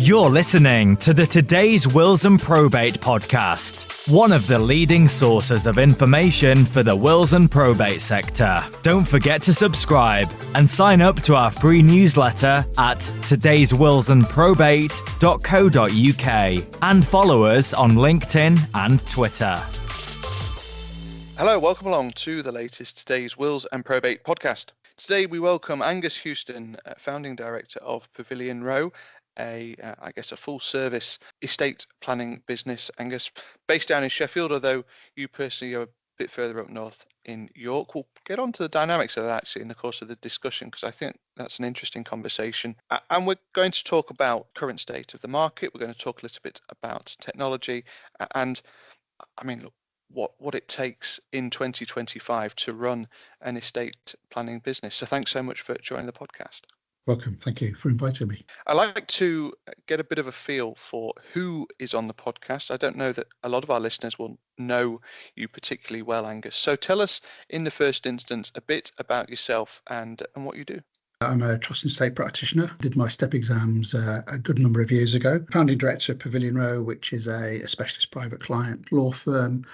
You're listening to the Today's Wills and Probate podcast, one of the leading sources of information for the wills and probate sector. Don't forget to subscribe and sign up to our free newsletter at todayswillsandprobate.co.uk and follow us on LinkedIn and Twitter. Hello, welcome along to the latest Today's Wills and Probate podcast. Today we welcome Angus Houston, founding director of Pavilion Row, a full-service estate planning business. Angus, based down in Sheffield, although you personally are a bit further up north in York. We'll get on to the dynamics of that actually in the course of the discussion, because I think that's an interesting conversation. And we're going to talk about current state of the market. We're going to talk a little bit about technology and, what it takes in 2025 to run an estate planning business. So thanks so much for joining the podcast. Welcome. Thank you for inviting me. I like to get a bit of a feel for who is on the podcast. I don't know that a lot of our listeners will know you particularly well, Angus. So tell us in the first instance a bit about yourself and what you do. I'm a trust and estate practitioner. Did my step exams a good number of years ago. Founding director of Pavilion Row, which is a specialist private client law firm.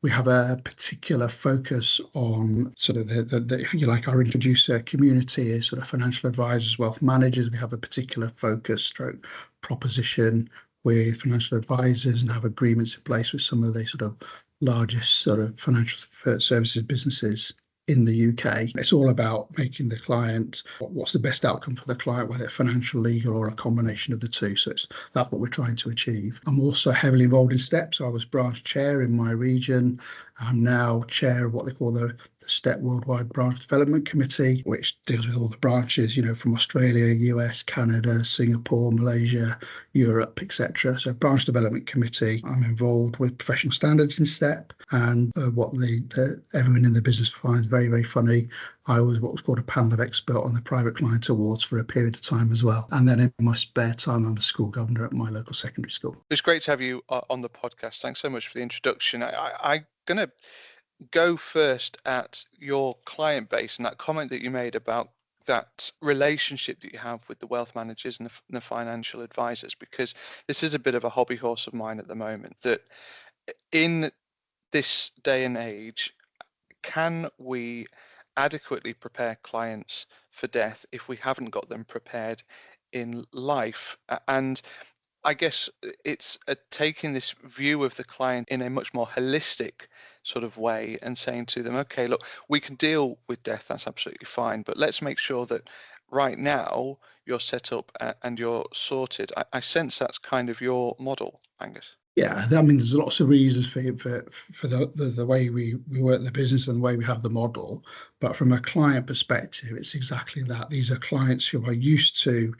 We have a particular focus on sort of the if you like, our introducer community is sort of financial advisors, wealth managers. We have a particular focus stroke proposition with financial advisors and have agreements in place with some of the sort of largest sort of financial services businesses in the UK. It's all about making the client, what's the best outcome for the client, whether it's financial, legal, or a combination of the two. So that's what we're trying to achieve. I'm also heavily involved in STEP. So I was branch chair in my region. I'm now chair of what they call the STEP Worldwide Branch Development Committee, which deals with all the branches, from Australia, US, Canada, Singapore, Malaysia, Europe, etc. So Branch Development Committee. I'm involved with professional standards in STEP and what everyone in the business finds very, very funny. I was what was called a panel of expert on the Private Client Awards for a period of time as well. And then in my spare time, I'm a school governor at my local secondary school. It's great to have you on the podcast. Thanks so much for the introduction. I'm going to go first at your client base and that comment that you made about that relationship that you have with the wealth managers and the financial advisors, because this is a bit of a hobby horse of mine at the moment, that in this day and age, can we adequately prepare clients for death if we haven't got them prepared in life? And I guess it's taking this view of the client in a much more holistic sort of way and saying to them, okay, look, we can deal with death, that's absolutely fine, but let's make sure that right now you're set up and you're sorted. I sense that's kind of your model, Angus. Yeah, there's lots of reasons for the way we work the business and the way we have the model. But from a client perspective, it's exactly that. These are clients who are used to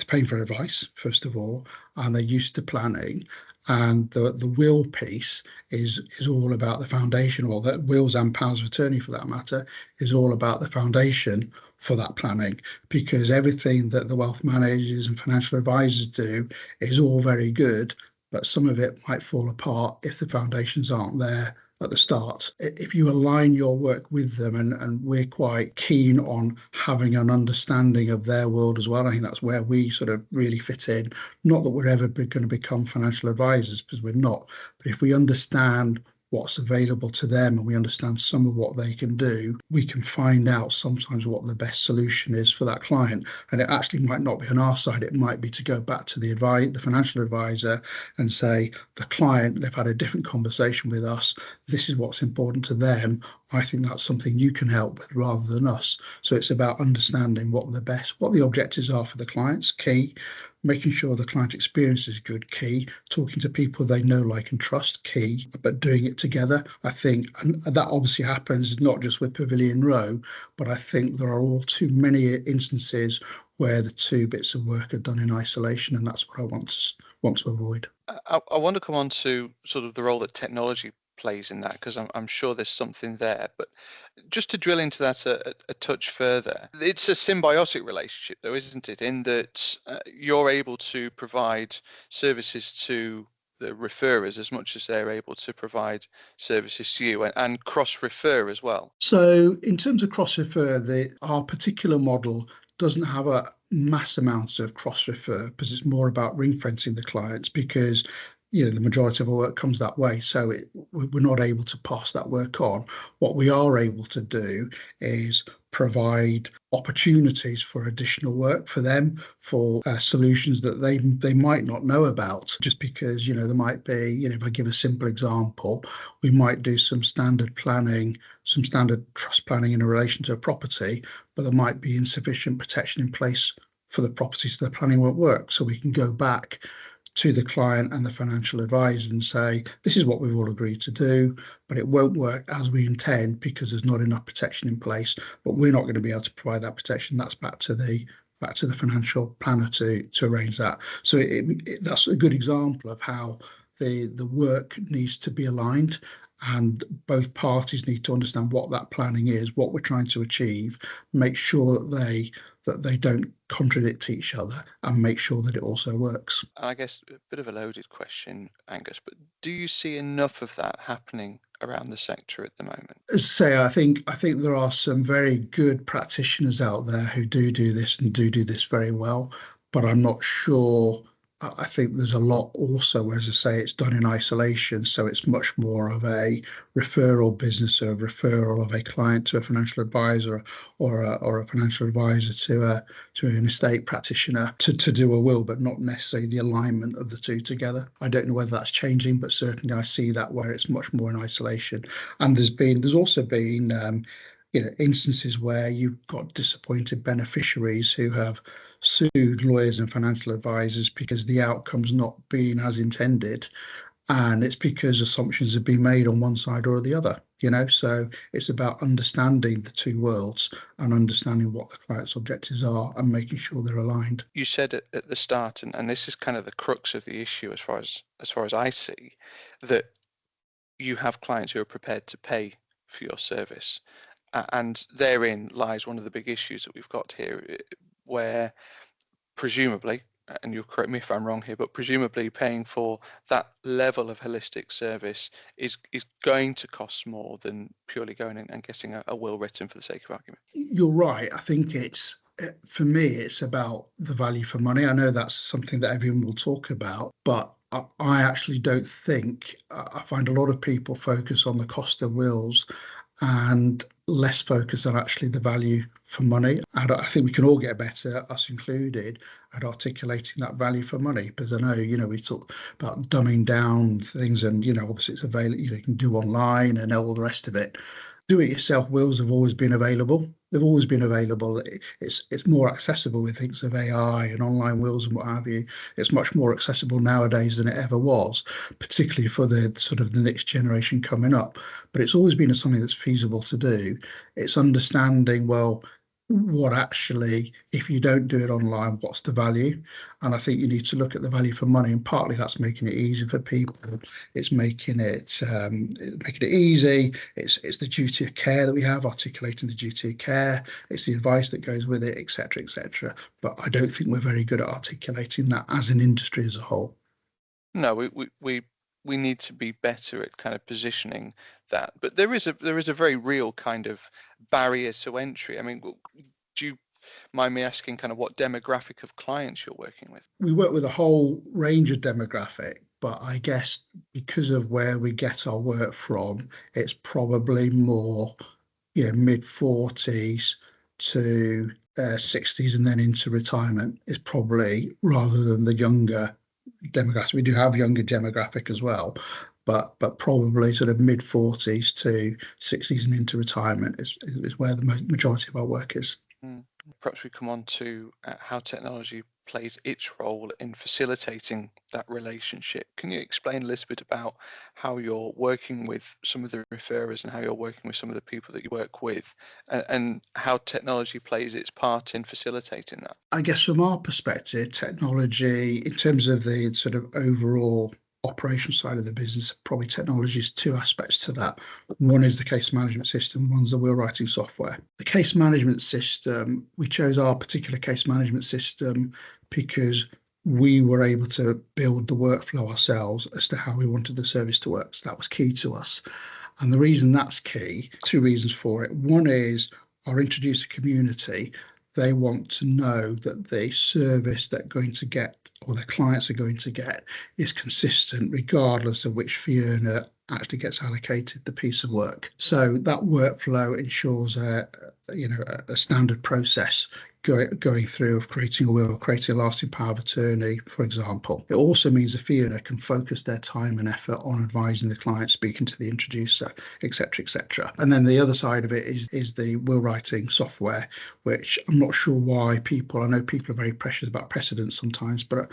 paying for advice, first of all, and they're used to planning. And the will piece is all about the foundation, or that wills and powers of attorney for that matter, is all about the foundation for that planning, because everything that the wealth managers and financial advisors do is all very good, but some of it might fall apart if the foundations aren't there at the start. If you align your work with them, and we're quite keen on having an understanding of their world as well. I think that's where we sort of really fit in. Not that we're ever going to become financial advisors, because we're not, but if we understand what's available to them and we understand some of what they can do, we can find out sometimes what the best solution is for that client. And it actually might not be on our side. It might be to go back to the financial advisor and say, the client, they've had a different conversation with us. This is what's important to them. I think that's something you can help with rather than us. So it's about understanding what the objectives are for the clients, key. Making sure the client experience is good, key. Talking to people they know, like, and trust, key. But doing it together, I think, and that obviously happens not just with Pavilion Row, but I think there are all too many instances where the two bits of work are done in isolation, and that's what I want to avoid. I want to come on to sort of the role that technology plays in that, because I'm sure there's something there. But just to drill into that a touch further, it's a symbiotic relationship though, isn't it? In that you're able to provide services to the referrers as much as they're able to provide services to you, and cross-refer as well. So in terms of cross-refer, our particular model doesn't have mass amounts of cross-refer, because it's more about ring-fencing the clients, because the majority of our work comes that way. So we're not able to pass that work on. What we are able to do is provide opportunities for additional work for them, for solutions that they might not know about, just because there might be, if I give a simple example, we might do some standard planning, some standard trust planning in relation to a property, but there might be insufficient protection in place for the property, so the planning won't work. So we can go back to the client and the financial advisor and say, this is what we've all agreed to do, but it won't work as we intend because there's not enough protection in place, but we're not going to be able to provide that protection. That's back to the financial planner to arrange that. So that's a good example of how the work needs to be aligned, and both parties need to understand what that planning is, what we're trying to achieve, make sure that they don't contradict each other, and make sure that it also works. I guess a bit of a loaded question, Angus, but do you see enough of that happening around the sector at the moment? As I say, I think there are some very good practitioners out there who do this and do this very well, but I'm not sure. I think there's a lot also where, as I say, it's done in isolation. So it's much more of a referral business, or a referral of a client to a financial advisor, or a financial advisor to an estate practitioner to do a will, but not necessarily the alignment of the two together. I don't know whether that's changing, but certainly I see that where it's much more in isolation. And there's also been instances where you've got disappointed beneficiaries who have sued lawyers and financial advisors because the outcome's not been as intended, and it's because assumptions have been made on one side or the other. So it's about understanding the two worlds and understanding what the client's objectives are and making sure they're aligned. You said at the start, and this is kind of the crux of the issue as far as I see, that you have clients who are prepared to pay for your service. And therein lies one of the big issues that we've got here, where presumably, and you'll correct me if I'm wrong here, but presumably paying for that level of holistic service is going to cost more than purely going in and getting a will written for the sake of argument. You're right. I think for me, it's about the value for money. I know that's something that everyone will talk about, but I actually don't think, I find a lot of people focus on the cost of wills and less focus on actually the value for money. And I think we can all get better, us included, at articulating that value for money. Because I know, we talk about dumbing down things, and, obviously it's available, you can do online and all the rest of it. Do-it-yourself wills have always been available. They've always been available. It's more accessible with things of AI and online wills and what have you. It's much more accessible nowadays than it ever was, particularly for the sort of the next generation coming up. But it's always been something that's feasible to do. It's understanding, well, what actually, if you don't do it online, what's the value? And I think you need to look at the value for money, and partly that's making it easy for people. It's making it easy. It's the duty of care that we have, articulating the duty of care. It's the advice that goes with it, etc., etc. But I don't think we're very good at articulating that as an industry as a whole. No, we need to be better at kind of positioning that. But there is a very real kind of barrier to entry. I mean, do you mind me asking kind of what demographic of clients you're working with? We work with a whole range of demographic, but I guess because of where we get our work from, it's probably more mid-40s to 60s and then into retirement is probably, rather than the younger demographic. We do have younger demographic as well, but probably sort of mid-40s to 60s and into retirement is where the majority of our work is. Perhaps we come on to how technology plays its role in facilitating that relationship. Can you explain a little bit about how you're working with some of the referrers and how you're working with some of the people that you work with, and how technology plays its part in facilitating that? I guess from our perspective, technology, in terms of the sort of overall operational side of the business, probably technology is two aspects to that. One is the case management system, one's the will writing software. The case management system, we chose our particular case management system because we were able to build the workflow ourselves as to how we wanted the service to work. So that was key to us. And the reason that's key, two reasons for it. One is our introducer community. They want to know that the service they're going to get, or their clients are going to get, is consistent regardless of which fee earner actually gets allocated the piece of work. So that workflow ensures a standard process going through of creating a will, creating a lasting power of attorney, for example. It also means the fee earner can focus their time and effort on advising the client, speaking to the introducer, etc., etc. And then the other side of it is the will writing software, which I'm not sure why I know people are very precious about precedents sometimes, but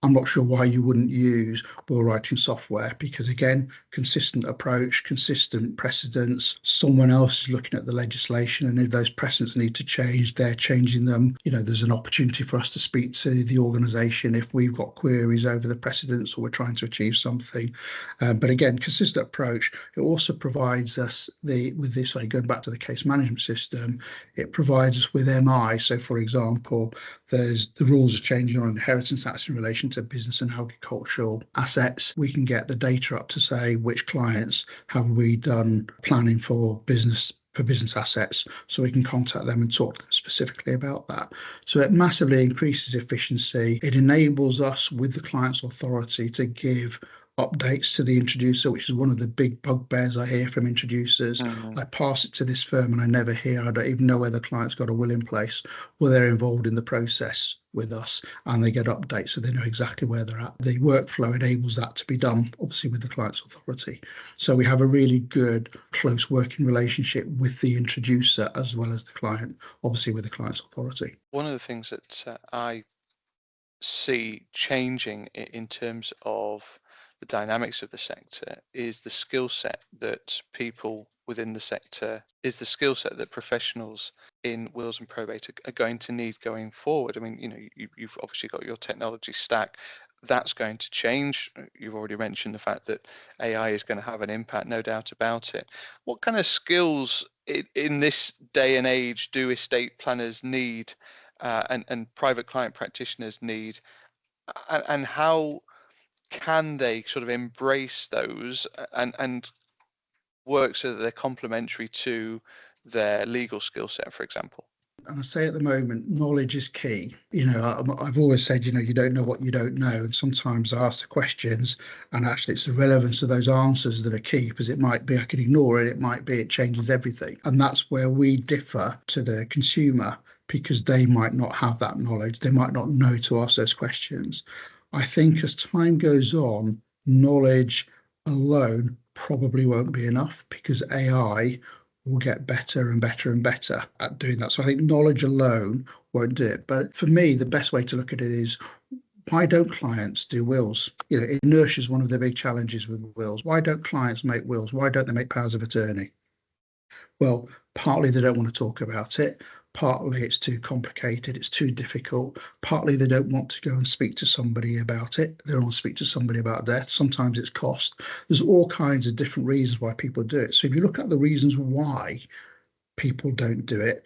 I'm not sure why you wouldn't use will writing software, because again, consistent approach, consistent precedents. Someone else is looking at the legislation, and if those precedents need to change, they're changing them. There's an opportunity for us to speak to the organisation if we've got queries over the precedents or we're trying to achieve something. But again, consistent approach. It also provides us going back to the case management system, it provides us with MI. So for example, the rules are changing on inheritance tax in relation to business and agricultural assets. We can get the data up to say which clients have we done planning for business assets, so we can contact them and talk to them specifically about that. So it massively increases efficiency. It enables us with the client's authority to give updates to the introducer, which is one of the big bugbears I hear from introducers. I pass it to this firm and I never hear, I don't even know whether the client's got a will in place. Well, they're involved in the process with us and they get updates, so they know exactly where they're at. The workflow enables that to be done, obviously with the client's authority. So we have a really good, close working relationship with the introducer as well as the client, obviously with the client's authority. One of the things that I see changing in terms of the dynamics of the sector is the skill set that people within the sector, is the skill set that professionals in wills and probate are going to need going forward. I mean, you've obviously got your technology stack. That's going to change. You've already mentioned the fact that AI is going to have an impact, no doubt about it. What kind of skills in this day and age do estate planners need and private client practitioners need, and how can they sort of embrace those and work so that they're complementary to their legal skill set, for example? And I say at the moment, knowledge is key. I've always said, you don't know what you don't know. And sometimes I ask the questions and actually it's the relevance of those answers that are key, because it might be I can ignore it. It might be it changes everything. And that's where we differ to the consumer, because they might not have that knowledge. They might not know to ask those questions. I think as time goes on, knowledge alone probably won't be enough, because AI will get better and better and better at doing that. So I think knowledge alone won't do it. But for me, the best way to look at it is, why don't clients do wills? Inertia is one of the big challenges with wills. Why don't clients make wills? Why don't they make powers of attorney? Well, partly they don't want to talk about it. Partly it's too complicated, it's too difficult. Partly they don't want to go and speak to somebody about it. They don't want to speak to somebody about death. Sometimes it's cost. There's all kinds of different reasons why people do it. So if you look at the reasons why people don't do it,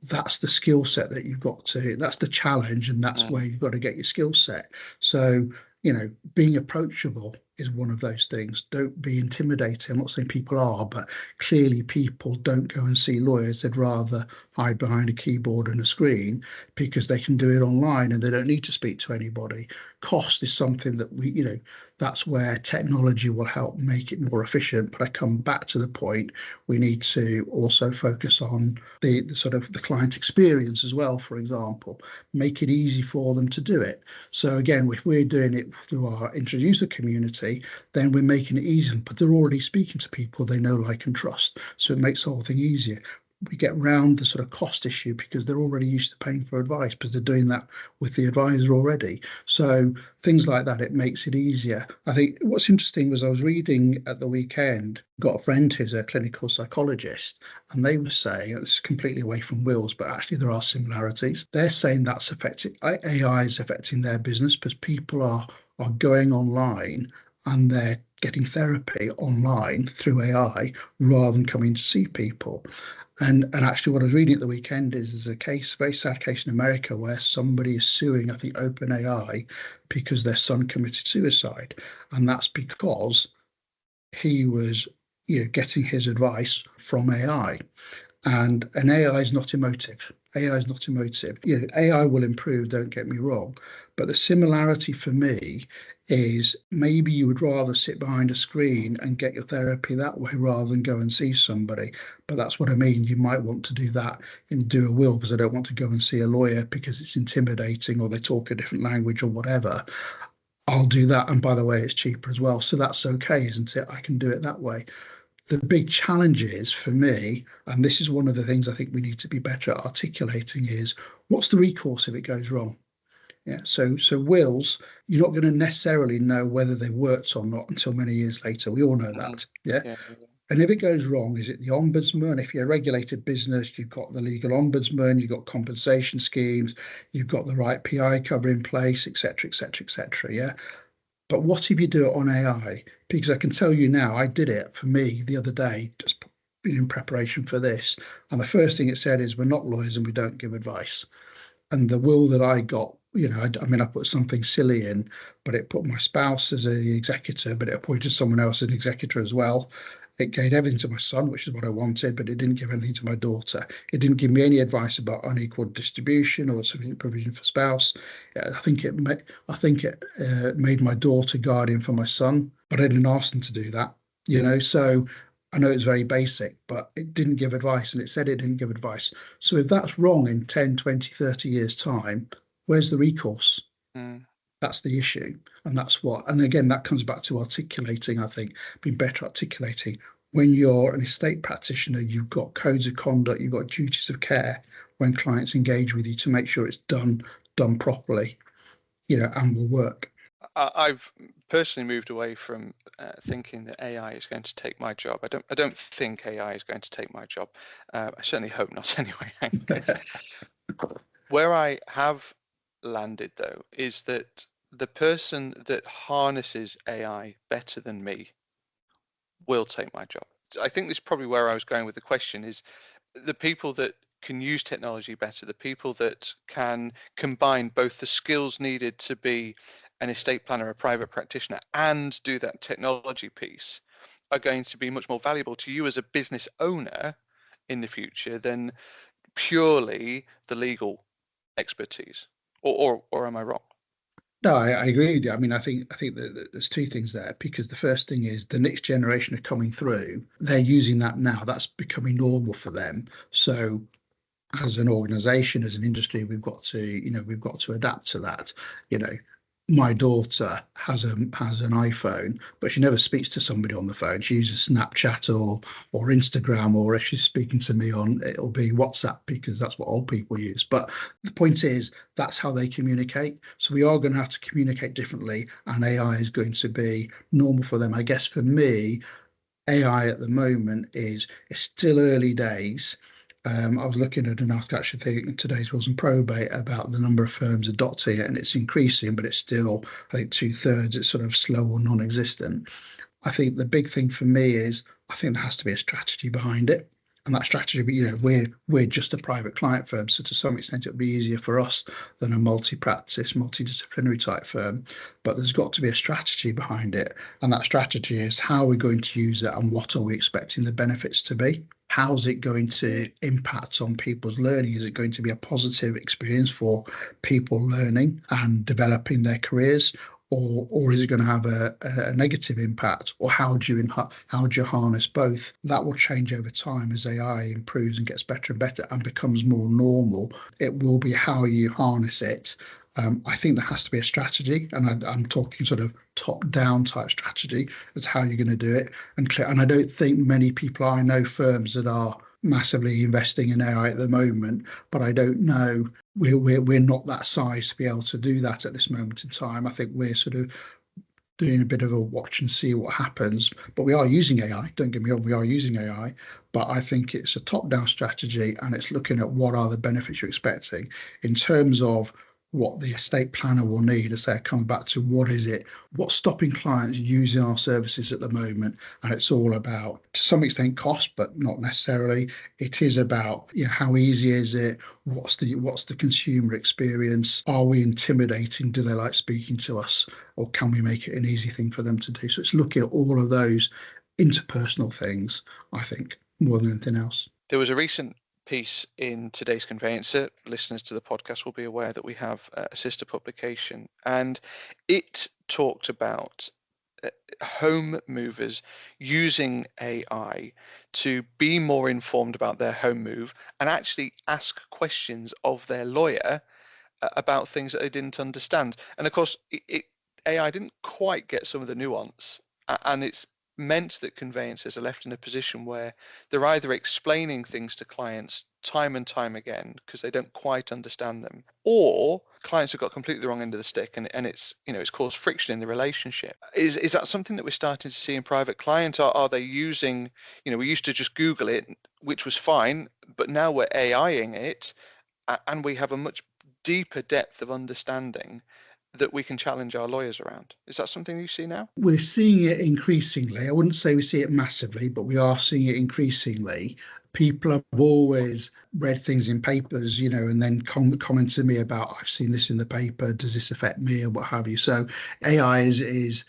that's the skill set that you've got to, that's the challenge, and that's where you've got to get your skill set. So, being approachable is one of those things. Don't be intimidated. I'm not saying people are, but clearly people don't go and see lawyers. They'd rather hide behind a keyboard and a screen, because they can do it online and they don't need to speak to anybody. Cost is something that that's where technology will help make it more efficient. But I come back to the point, we need to also focus on the sort of the client experience as well, for example, make it easy for them to do it. So again, if we're doing it through our introducer community, then we're making it easier, but they're already speaking to people they know, like, and trust. So it makes the whole thing easier. We get round the sort of cost issue because they're already used to paying for advice, because they're doing that with the advisor already. So things like that, it makes it easier. I think what's interesting was I was reading at the weekend, got a friend who's a clinical psychologist, and they were saying, it's completely away from wills, but actually there are similarities. They're saying that's affecting, AI is affecting their business, because people are going online and they're getting therapy online through AI rather than coming to see people. And actually what I was reading at the weekend is there's a case, a very sad case in America, where somebody is suing, I think, OpenAI, because their son committed suicide. And that's because he was getting his advice from AI. And AI is not emotive. AI is not emotive. AI will improve, don't get me wrong. But the similarity for me is maybe you would rather sit behind a screen and get your therapy that way rather than go and see somebody. But that's what I mean. You might want to do that and do a will because I don't want to go and see a lawyer because it's intimidating or they talk a different language or whatever. I'll do that. And by the way, it's cheaper as well. So that's okay, isn't it? I can do it that way. The big challenge is for me, and this is one of the things I think we need to be better at articulating, is what's the recourse if it goes wrong? Yeah, so wills, you're not going to necessarily know whether they worked or not until many years later. We all know that. Yeah. Yeah. And if it goes wrong, is it the ombudsman? If you're a regulated business, you've got the legal ombudsman, you've got compensation schemes, you've got the right PI cover in place, etc., etc., etc. Yeah. But what if you do it on AI? Because I can tell you now, I did it for me the other day, just in preparation for this. And the first thing it said is, we're not lawyers and we don't give advice. And the will that I got, I put something silly in, but it put my spouse as the executor, but it appointed someone else as an executor as well. It gave everything to my son, which is what I wanted, but it didn't give anything to my daughter. It didn't give me any advice about unequal distribution or sufficient provision for spouse. I think it made my daughter guardian for my son, but I didn't ask them to do that. So I know it's very basic, but it didn't give advice, and it said it didn't give advice. So if that's wrong in 10, 20, 30 years' time, where's the recourse? That's the issue. And again, that comes back to articulating, I think, being better articulating. When you're an estate practitioner, you've got codes of conduct, you've got duties of care when clients engage with you to make sure it's done properly, and will work. I've personally moved away from thinking that AI is going to take my job. I don't think AI is going to take my job. I certainly hope not anyway. Where I have landed, though, is that the person that harnesses AI better than me will take my job. I think this is probably where I was going with the question, is the people that can use technology better, the people that can combine both the skills needed to be an estate planner, a private practitioner, and do that technology piece, are going to be much more valuable to you as a business owner in the future than purely the legal expertise. Or am I wrong? No, I agree with you. I think that there's two things there, because the first thing is the next generation are coming through. They're using that now. That's becoming normal for them. So as an organization, as an industry, we've got to adapt to that. My daughter has an iPhone, but she never speaks to somebody on the phone. She uses Snapchat or Instagram, or if she's speaking to me it'll be WhatsApp, because that's what old people use. But the point is, that's how they communicate. So we are going to have to communicate differently, and AI is going to be normal for them. I guess for me, AI at the moment is still early days. I was looking at an article actually in today's Wills and Probate about the number of firms adopting it, and it's increasing, but it's still, I think, 2/3. It's sort of slow or non-existent. I think the big thing for me is, I think there has to be a strategy behind it. And that strategy, we're just a private client firm, so to some extent it'll be easier for us than a multi-practice, multidisciplinary type firm. But there's got to be a strategy behind it, and that strategy is, how are we going to use it, and what are we expecting the benefits to be? How's it going to impact on people's learning? Is it going to be a positive experience for people learning and developing their careers? Or is it going to have a negative impact? Or how do you harness both? That will change over time as AI improves and gets better and better and becomes more normal. It will be how you harness it. I think there has to be a strategy, and I'm talking sort of top-down type strategy as how you're going to do it. And I don't think many people, I know firms that are massively investing in AI at the moment, but I don't know, we're not that size to be able to do that at this moment in time. I think we're sort of doing a bit of a watch and see what happens, but we are using AI. Don't get me wrong, we are using AI, but I think it's a top-down strategy, and it's looking at what are the benefits you're expecting in terms of what the estate planner will need. As I come back to what's stopping clients using our services at the moment. And it's all about, to some extent, cost, but not necessarily. It is about, how easy is it? What's the consumer experience? Are we intimidating? Do they like speaking to us? Or can we make it an easy thing for them to do? So it's looking at all of those interpersonal things, I think, more than anything else. There was a recent piece in today's Conveyancer. Listeners to the podcast will be aware that we have a sister publication, and it talked about home movers using AI to be more informed about their home move and actually ask questions of their lawyer about things that they didn't understand. And of course, AI didn't quite get some of the nuance, and it's meant that conveyancers are left in a position where they're either explaining things to clients time and time again because they don't quite understand them, or clients have got completely the wrong end of the stick, and it's it's caused friction in the relationship. Is that something that we're starting to see in private client? Are they using, we used to just Google it, which was fine, but now we're AIing it, and we have a much deeper depth of understanding that we can challenge our lawyers around. Is that something you see now? We're seeing it increasingly. I wouldn't say we see it massively, but we are seeing it increasingly. People have always read things in papers, and then comment to me about, I've seen this in the paper, does this affect me, or what have you. So AI is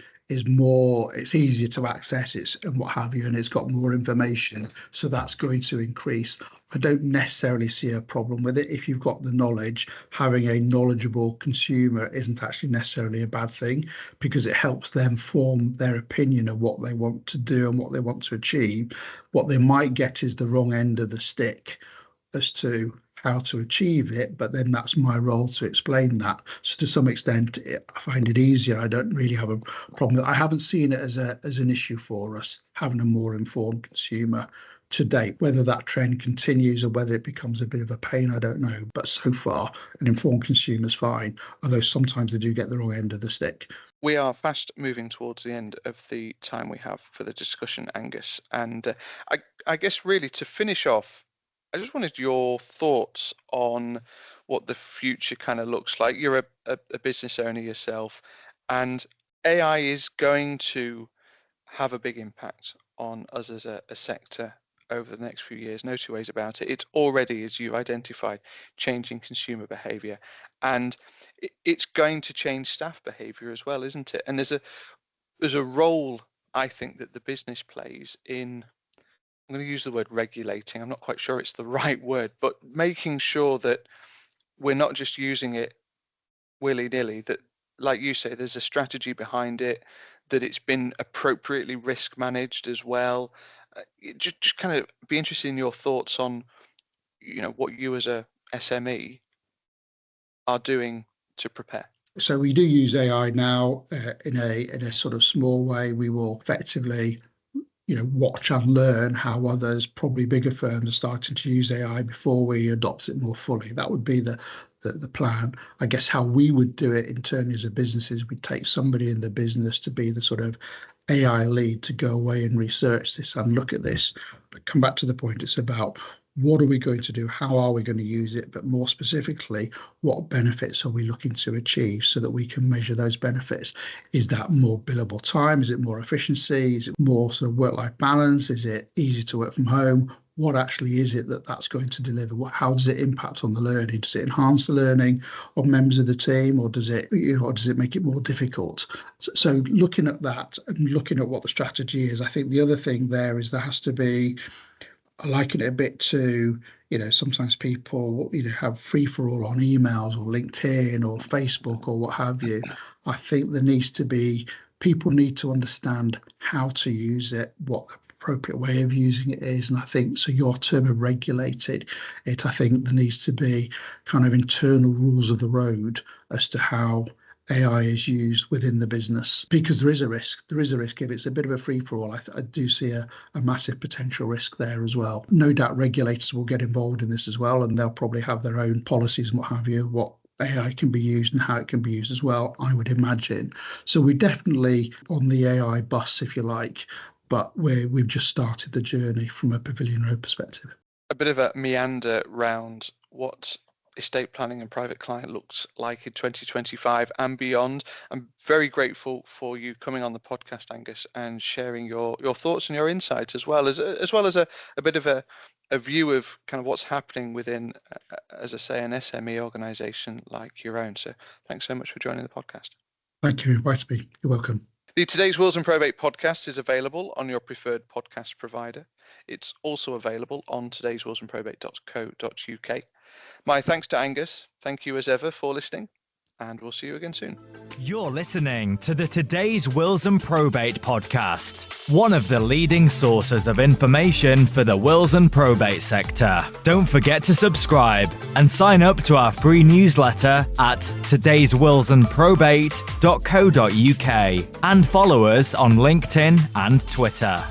more, it's easier to access it and what have you, and it's got more information, so that's going to increase. I don't necessarily see a problem with it. If you've got the knowledge, having a knowledgeable consumer isn't actually necessarily a bad thing, because it helps them form their opinion of what they want to do and what they want to achieve. What they might get is the wrong end of the stick as to how to achieve it, but then that's my role to explain that. So to some extent, I find it easier. I don't really have a problem. I haven't seen it as an issue for us, having a more informed consumer to date. Whether that trend continues or whether it becomes a bit of a pain, I don't know. But so far, an informed consumer is fine, although sometimes they do get the wrong end of the stick. We are fast moving towards the end of the time we have for the discussion, Angus. And I guess really to finish off, I just wanted your thoughts on what the future kind of looks like. You're a business owner yourself, and AI is going to have a big impact on us as a sector over the next few years. No two ways about it. It's already, as you identified, changing consumer behavior, and it's going to change staff behavior as well, isn't it? And there's a role, I think, that the business plays in, I'm going to use the word regulating. I'm not quite sure it's the right word, but making sure that we're not just using it willy-nilly, that, like you say, there's a strategy behind it, that it's been appropriately risk managed as well. Just kind of be interested in your thoughts on, what you as a SME are doing to prepare. So we do use AI now in a sort of small way. We will effectively watch and learn how others, probably bigger firms, are starting to use AI before we adopt it more fully. That would be the plan. I guess how we would do it internally as a business is we'd take somebody in the business to be the sort of AI lead to go away and research this and look at this. But come back to the point, it's about what are we going to do? How are we going to use it? But more specifically, what benefits are we looking to achieve so that we can measure those benefits? Is that more billable time? Is it more efficiency? Is it more sort of work-life balance? Is it easy to work from home? What actually is it that's going to deliver? How does it impact on the learning? Does it enhance the learning of members of the team, or does it make it more difficult? So looking at that and looking at what the strategy is, I think the other thing there is there has to be, I liken it a bit to, sometimes people, have free for all on emails or LinkedIn or Facebook or what have you. I think there needs to be, people need to understand how to use it, what the appropriate way of using it is. And I think, so your term of regulated it, I think there needs to be kind of internal rules of the road as to how AI is used within the business, because there is a risk. If it's a bit of a free-for-all, I do see a massive potential risk there as well. No doubt regulators will get involved in this as well, and they'll probably have their own policies and what have you, what AI can be used and how it can be used as well, I would imagine. So we're definitely on the AI bus, if you like, but we've just started the journey from a Pavilion Row perspective. A bit of a meander round what estate planning and private client looks like in 2025 and beyond. I'm very grateful for you coming on the podcast, Angus, and sharing your thoughts and your insights, as well as a bit of a view of kind of what's happening within, as I say, an SME organization like your own. So thanks so much for joining the podcast. Thank you for inviting me. You're welcome. The Today's Wills and Probate podcast is available on your preferred podcast provider. It's also available on today'swillsandprobate.co.uk. My thanks to Angus. Thank you as ever for listening, and we'll see you again soon. You're listening to the Today's Wills and Probate podcast, one of the leading sources of information for the wills and probate sector. Don't forget to subscribe and sign up to our free newsletter at today'swillsandprobate.co.uk and follow us on LinkedIn and Twitter.